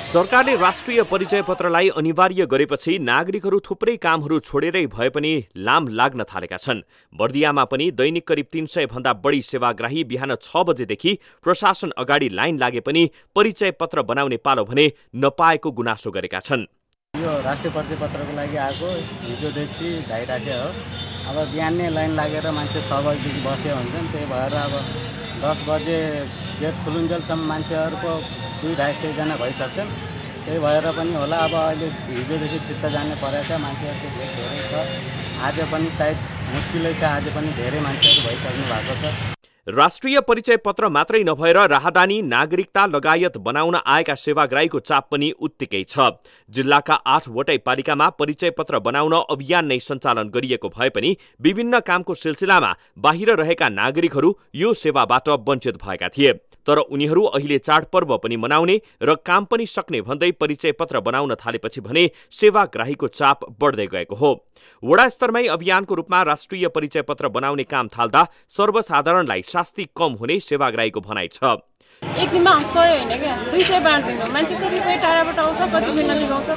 सरकारले राष्ट्रिय परिचय पत्रलाई अनिवार्य गरेपछि नागरिकहरू थुप्रै कामहरू छोडेरै भए पनि लाम लाग्न थालेका छन्। बर्दियामा पनि दैनिक करिब 300 भन्दा बढी सेवाग्राही बिहान 6 बजेदेखि प्रशासन अगाडि लाइन लागे पनि परिचय पत्र बनाउने पालो भने नपाएको गुनासो गरेका छन्। यो राष्ट्रिय परिचय पत्रको लागि आएको हिजोदेखि धाइराखे हो। अब बिहानै लाइन लागेर मान्छे 6 बजेदेखि बसे हुन्छन्। त्यही भएर अब 10 बजे गेट खुलुन्जेलसम्म मान्छेहरूको 200-250 जना भइसक्छन्। त्यही भएर पनि होला अब अहिले हिजोदेखि फिर्ता जाने परेछ। मान्छेहरूको धेरै छ। आज पनि सायद मुस्किलै छ। आज पनि धेरै मान्छेहरू भइसक्नु भएको छ। राष्ट्रिय परिचय पत्र मात्रै नभएर राहदानी, नागरिकता लगायत बनाउन आएका सेवाग्राहीको चाप पनि उत्तिकै छ। जिल्लाका 8 वटै पालिकामा परिचय पत्र बनाउन अभियान नै सञ्चालन गरिएको भए पनि विभिन्न कामको सिलसिलामा बाहिर रहेका नागरिकहरू यो सेवाबाट वञ्चित भएका थिए। तर उनीहरू अहिले चाडपर्व पनि मनाउने र काम पनि सक्ने भन्दै परिचय पत्र बनाउन थालेपछि भने सेवाग्राहीको चाप बढ्दै गएको हो। वडा स्तरमै अभियानको रूपमा राष्ट्रिय परिचय पत्र बनाउने काम थाल्दा सर्वसाधारणलाई शास्ति कम हुने सेवाग्राहीको भनाइ छ। एक दिनमा 100 होइन क्या, 200 बाँड्दिनु। मान्छे कतिपय टाढाबाट आउँछ, कतिपय नजिक आउँछ।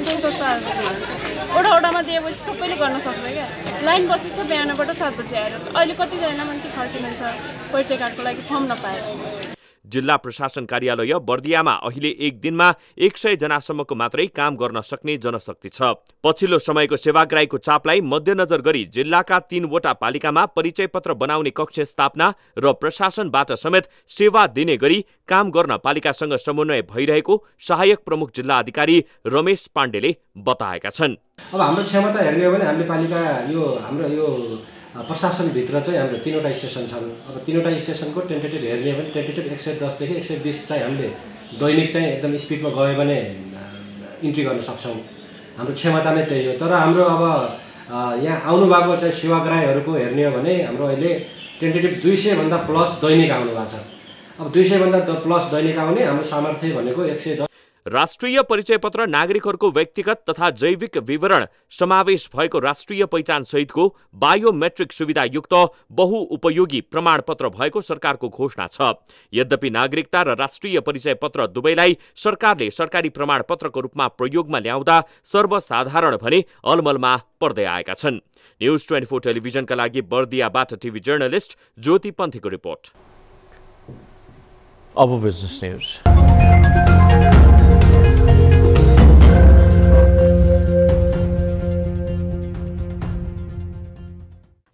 ओडामा दिएपछि सबैले गर्न सक्छ क्या। लाइन बसेछ बिहानबाट 7 बजे आएर। अहिले कतिजना मान्छे फर्किनुहुन्छ परिचय कार्डको लागि फर्म नपाएर। जिल्ला प्रशासन कार्यालय बर्दियामा अहिले एक दिनमा 100 जनासम्मको मात्रै काम गर्न सक्ने जनशक्ति छ। पछिल्लो समयको सेवाग्राहीको चापलाई मध्यनजर गरी जिल्लाका 3 वटा पालिकामा परिचय पत्र बनाउने कक्ष स्थापना र प्रशासनबाट समेत सेवा दिने गरी काम गर्न पालिकासँग समन्वय भइरहेको सहायक प्रमुख जिल्ला अधिकारी रमेश पाण्डेले बताएका छन्। अब हाम्रो क्षमता हेर्ने हो भने हामीले पालिका हाम्रो प्रशासनभित्र चाहिँ हाम्रो 3वटा स्टेसन छन्। अब 3वटा स्टेसनको टेन्टेटिभ हेर्ने हो भने टेन्टेटिभ 110 देखि 120 चाहिँ हामीले दैनिक चाहिँ एकदम स्पिडमा गयो भने इन्ट्री गर्न सक्छौँ। हाम्रो क्षमता नै त्यही हो। तर हाम्रो अब यहाँ आउनुभएको चाहिँ सेवाग्राहीहरूको हेर्ने हो भने हाम्रो अहिले टेन्टेटिभ 200 भन्दा प्लस दैनिक आउनु भएको छ। अब 200 भन्दा प्लस दैनिक आउने हाम्रो सामर्थ्य भनेको 110। राष्ट्रिय परिचय पत्र नागरिकहरूको व्यक्तिगत तथा जैविक विवरण समावेश भएको राष्ट्रिय पहिचान सहितको बायोमेट्रिक सुविधायुक्त बहुउपयोगी प्रमाणपत्र भएको सरकारको घोषणा छ। यद्यपि नागरिकता र राष्ट्रिय परिचय पत्र दुवैलाई सरकारले सरकारी प्रमाणपत्रको रूपमा प्रयोगमा ल्याउँदा सर्वसाधारण भने अलमलमा पर्दै आएका छन्। न्युज 24 टेलिभिजनका लागि बर्दियाबाट टिभी जर्नलिस्ट ज्योति पन्थीको रिपोर्ट। अब बिजनेस न्युज।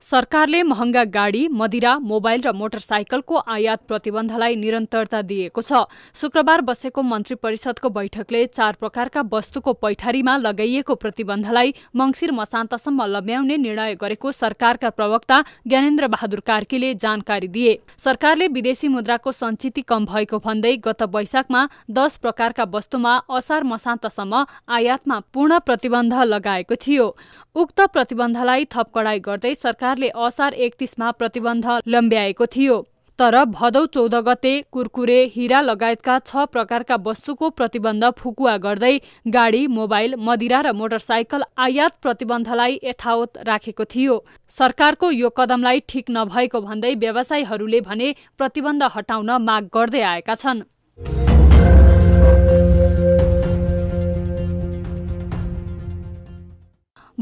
सरकारले महँगा गाडी, मदिरा, मोबाइल र मोटरसाइकलको आयात प्रतिबन्धलाई निरन्तरता दिएको छ। शुक्रबार बसेको मन्त्री परिषदको बैठकले 4 प्रकारका वस्तुको पैठारीमा लगाइएको प्रतिबन्धलाई मङ्सिर मसान्तसम्म लम्ब्याउने निर्णय गरेको सरकारका प्रवक्ता ज्ञानेन्द्र बहादुर कार्कीले जानकारी दिए। सरकारले विदेशी मुद्राको सञ्चिति कम भएको भन्दै गत वैशाखमा 10 प्रकारका वस्तुमा असार मसान्तसम्म आयातमा पूर्ण प्रतिबन्ध लगाएको थियो। उक्त प्रतिबन्धलाई थप कडाई गर्दै सरकारले असार 31 मा प्रतिबन्ध लम्ब्याएको थियो। तर भदौ 14 गते कुरकुरे, हीरा लगायतका 6 प्रकारका वस्तुको प्रतिबन्ध फुकुवा गर्दै गाडी, मोबाइल, मदिरा र मोटरसाइकल आयात प्रतिबन्धलाई यथावत राखेको थियो। सरकारको यो कदमलाई ठिक नभएको भन्दै व्यवसायीहरूले भने प्रतिबन्ध हटाउन माग गर्दै आएका छन्।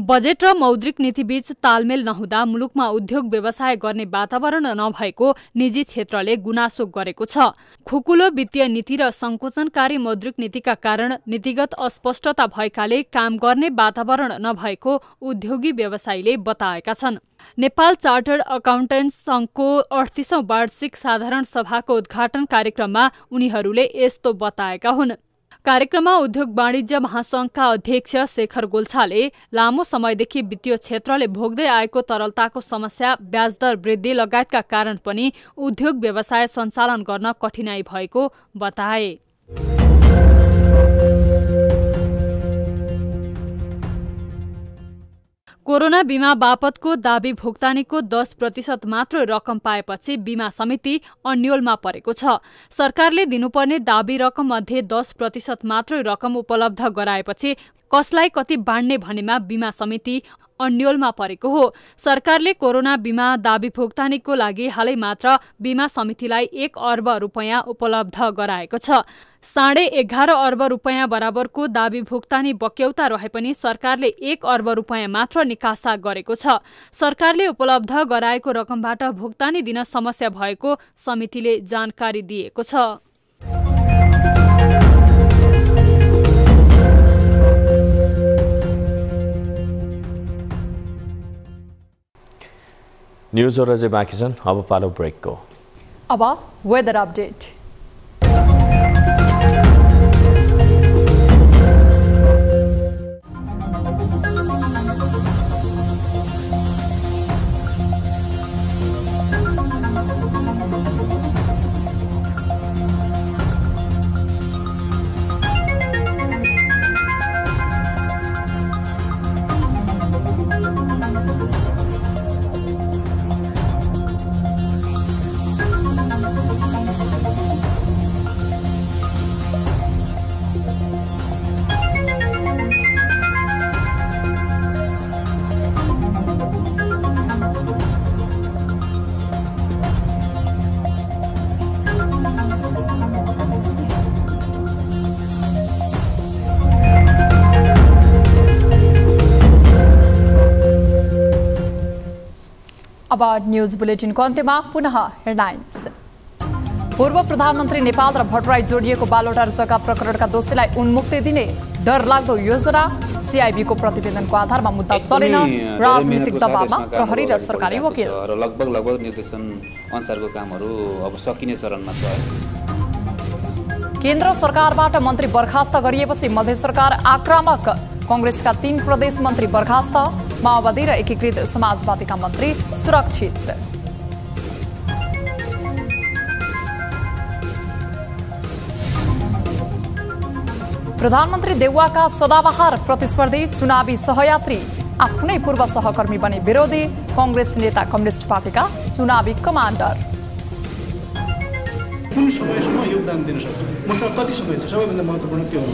बजेट र मौद्रिक नीतिबीच तालमेल नहुँदा मुलुकमा उद्योग व्यवसाय गर्ने वातावरण नभएको निजी क्षेत्रले गुनासो गरेको छ। खुकुलो वित्तीय नीति र संकोचनकारी मौद्रिक नीतिका कारण नीतिगत अस्पष्टता भएकाले काम गर्ने वातावरण नभएको उद्योगी व्यवसायीले बताएका छन्। नेपाल चार्टर्ड अकाउन्टेन्ट्स संघको 38औं वार्षिक साधारण सभाको उद्घाटन कार्यक्रममा उनीहरूले यस्तो बताएका हुन्। कार्यक्रममा उद्योग वाणिज्य महासंघका अध्यक्ष शेखर गोल्छाले लामो समयदेखि वित्तीय क्षेत्रले भोग्दै आएको तरलताको समस्या, ब्याजदर वृद्धि लगायतका कारण पनि उद्योग व्यवसाय सञ्चालन गर्न कठिनाई भएको बताए। कोरोना बीमा बापतको दाबी भुक्तानीको 10% मात्र रकम पाएपछि बीमा समिति अन्योलमा परेको छ। सरकारले दिनुपर्ने दाबी रकम मध्ये 10% मात्र रकम उपलब्ध गराएपछि कसलाई कति बाँड्ने भन्नेमा बीमा समिति अन्योलमा परेको हो। सरकारले कोरोना बीमा दाबी भुक्तानीको लागि हालै मात्र बीमा समितिलाई 1 अर्ब रुपैयाँ उपलब्ध गराएको छ। 11.5 अर्ब रुपैयाँ बराबरको दाबी भुक्तानी बक्यौता रहे पनि सरकारले 1 अर्ब रुपैयाँ मात्र निकासा गरेको छ। सरकारले उपलब्ध गराएको रकमबाट भुक्तानी दिन समस्या भएको समितिले जानकारी दिएको छ। न्यूज और अझै बाँकी छन्, अब पालो ब्रेकको। अब वेदर अपडेट। अब न्यूज बुलेटिनको अन्त्यमा पुनः हेडलाइन्स। पूर्व प्रधानमन्त्री नेपाल र भट्टराई जोडिएको बालोटार जग्गा प्रकरणका दोषीलाई उन्मुक्ति दिने डरलाग्दो योजना, सीआईबीको प्रतिवेदनको आधारमा मुद्दा चलेन, राजनीतिक दबावमा प्रहरी र सरकारी वकिल। लगभग निर्देशन अनुसारको कामहरू अब सकिने चरणमा छ। केन्द्र सरकारबाट मन्त्री बर्खास्त गरिएपछि मध्य सरकार आक्रामक, कांग्रेसका 3 प्रदेश मन्त्री बर्खास्त, माओवादी र एकीकृत समाजवादीका मन्त्री सुरक्षित। प्रधानमन्त्री देउवाका सदाबहार प्रतिस्पर्धी चुनावी सहयात्री, आफ्नै पूर्व सहकर्मी बने विरोधी, कांग्रेस नेता कम्युनिस्ट पार्टीका चुनावी कमान्डर। कुन समयसम्म योगदान दिन सक्छु, मसँग कति समय छ, सबैभन्दा महत्त्वपूर्ण त्यो हो।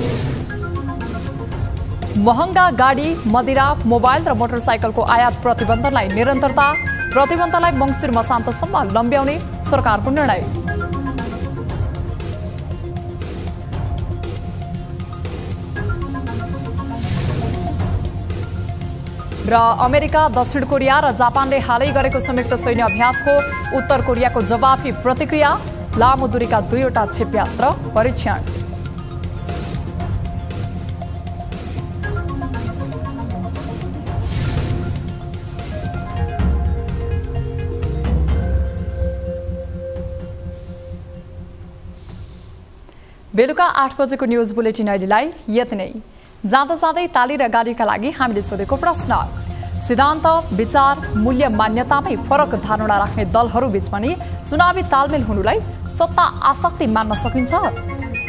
महँगा गाडी, मदिरा, मोबाइल र मोटरसाइकलको आयात प्रतिबन्धलाई निरन्तरता, प्रतिबन्धलाई मङ्सिर मसान्तसम्म लम्ब्याउने सरकारको निर्णय। र अमेरिका, दक्षिण कोरिया र जापानले हालै गरेको संयुक्त सैन्य अभ्यासको उत्तर कोरियाको जवाफी प्रतिक्रिया, लामो दूरीका 2वटा क्षेप्यास्त्र परीक्षण। बेलुका 8 बजेको न्यूज बुलेटिन अहिलेलाई यति नै। जाँदा जाँदै ताली र गाडीका लागि हामीले सोधेको प्रश्न, सिद्धान्त, विचार, मूल्य, मान्यतामै फरक धारणा राख्ने दलहरू बीच पनि चुनावी तालमेल हुनुलाई सत्ता आसक्ति मान्न सकिन्छ?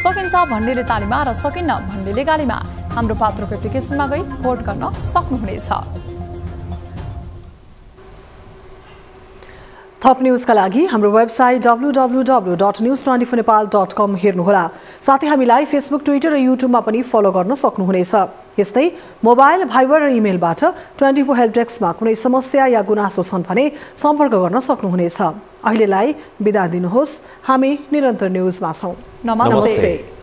सकिन्छ भन्नेले तालीमा र सकिन्न भन्नेले गालीमा हाम्रो पात्रको एप्लिकेसनमा गई भोट गर्न सक्नुहुनेछ। थप न्यूजका लागि हाम्रो वेबसाइट www.news24nepal.com हेर्नुहोला। साथै हामीलाई फेसबुक, ट्विटर र युट्युबमा पनि फलो गर्न सक्नुहुनेछ। यस्तै मोबाइल, भाइबर र इमेलबाट 24 हेल्प डेस्कमा कुनै समस्या या गुनासो छन् भने सम्पर्क गर्न सक्नुहुनेछ। अहिलेलाई बिदा दिनुहोस्, हामी निरन्तर न्यूजमा छौं। नमस्ते।